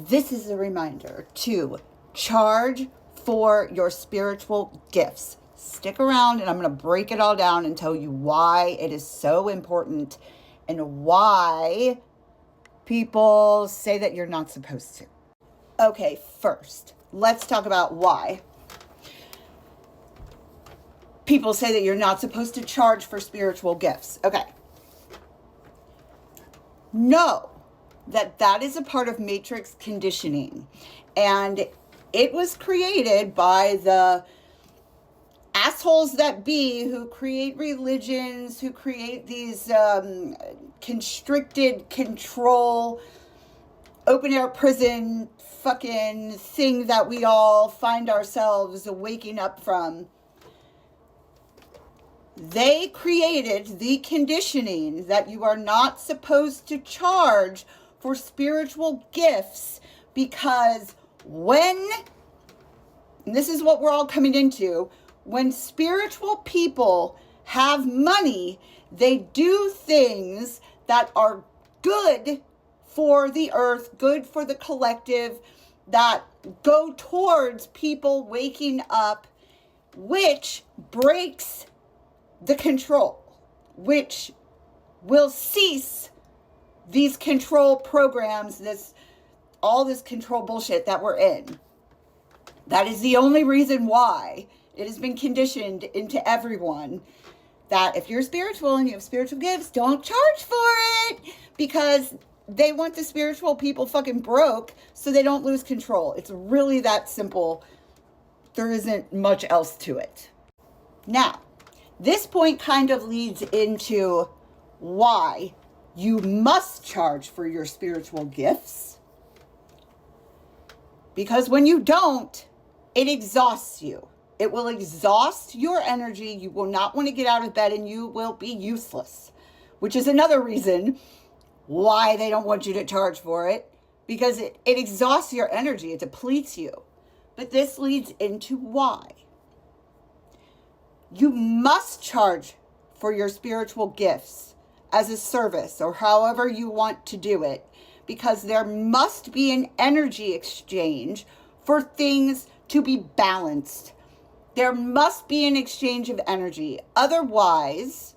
this is a reminder to charge for your spiritual gifts. Stick around and I'm going to break it all down and tell you why it is so important and why people say that you're not supposed to. Okay, first, let's talk about why people say that you're not supposed to charge for spiritual gifts. Okay. Know that is a part of matrix conditioning, and it was created by the assholes that be who create religions, who create these constricted control, open air prison fucking thing that we all find ourselves waking up from. They created the conditioning that you are not supposed to charge for spiritual gifts because and this is what we're all coming into, when spiritual people have money, they do things that are good for the earth, good for the collective, that go towards people waking up, which breaks the control, which will cease these control programs, all this control bullshit that we're in. That is the only reason why it has been conditioned into everyone that if you're spiritual and you have spiritual gifts, don't charge for it, because they want the spiritual people fucking broke so they don't lose control. It's really that simple. There isn't much else to it. Now, this point kind of leads into why you must charge for your spiritual gifts. Because when you don't, it exhausts you. It will exhaust your energy. You will not want to get out of bed and you will be useless, which is another reason why they don't want you to charge for it, because it exhausts your energy. It depletes you. But this leads into why you must charge for your spiritual gifts as a service or however you want to do it, because there must be an energy exchange for things to be balanced. There must be an exchange of energy. Otherwise,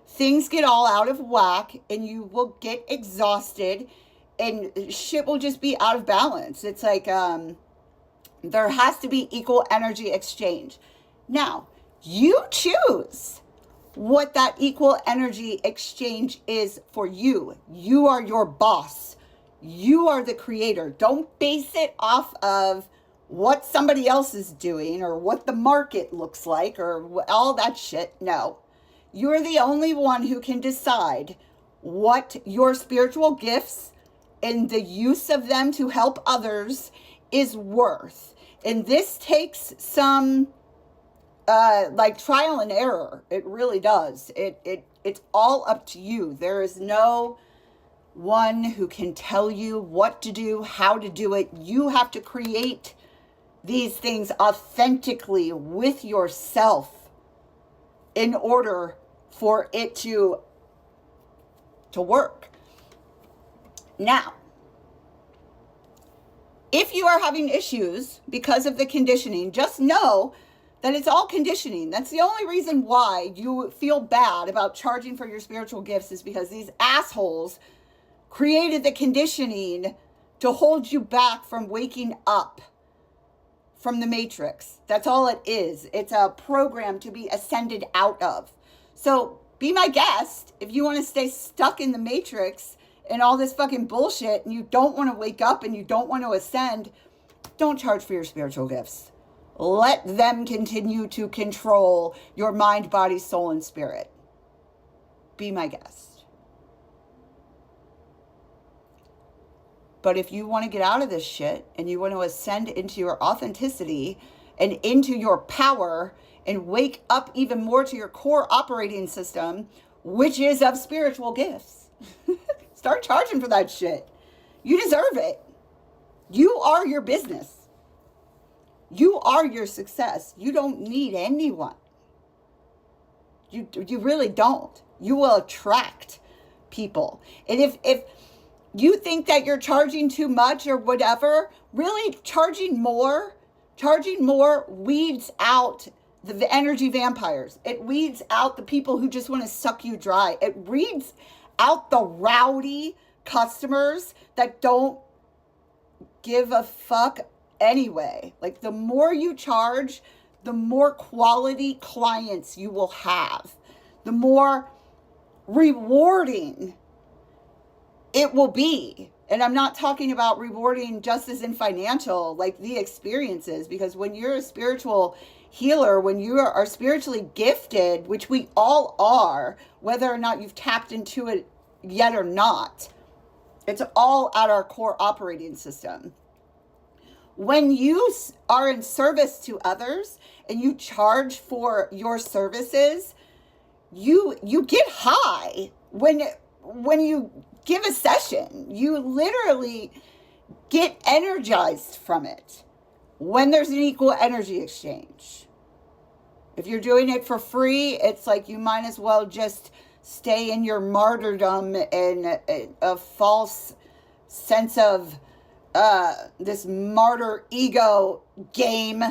things get all out of whack and you will get exhausted and shit will just be out of balance. It's like there has to be equal energy exchange. Now, you choose what that equal energy exchange is for you. You are your boss. You are the creator. Don't base it off of what somebody else is doing or what the market looks like or all that shit. No. You're the only one who can decide what your spiritual gifts and the use of them to help others is worth. And this takes some trial and error. It really does. It's all up to you. There is no one who can tell you what to do, how to do it. You have to create these things authentically with yourself in order for it to work. Now, if you are having issues because of the conditioning, just know that it's all conditioning. That's the only reason why you feel bad about charging for your spiritual gifts, is because these assholes created the conditioning to hold you back from waking up from the matrix. That's all it is. It's a program to be ascended out of. So be my guest. If you want to stay stuck in the matrix and all this fucking bullshit and you don't want to wake up and you don't want to ascend, don't charge for your spiritual gifts. Let them continue to control your mind, body, soul, and spirit. Be my guest. But if you want to get out of this shit and you want to ascend into your authenticity and into your power and wake up even more to your core operating system, which is of spiritual gifts, start charging for that shit. You deserve it. You are your business. You are your success. You don't need anyone. You really don't. You will attract people. And if you think that you're charging too much or whatever, really charging more weeds out the energy vampires. It weeds out the people who just want to suck you dry. It weeds out the rowdy customers that don't give a fuck anyway. Like, the more you charge, the more quality clients you will have, the more rewarding it will be. And I'm not talking about rewarding just as in financial, like the experiences, because when you're a spiritual healer, when you are spiritually gifted, which we all are, whether or not you've tapped into it yet or not, it's all at our core operating system. When you are in service to others and you charge for your services, you get high when you give a session. You literally get energized from it when there's an equal energy exchange. If you're doing it for free, it's like you might as well just stay in your martyrdom and a false sense of this martyr ego game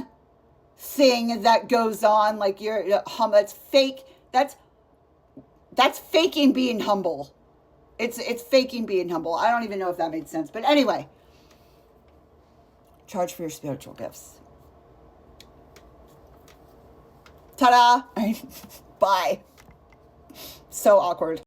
thing that goes on. Like, that's fake. That's faking being humble. It's faking being humble. I don't even know if that made sense. But anyway, charge for your spiritual gifts. Ta-da! Bye. So awkward.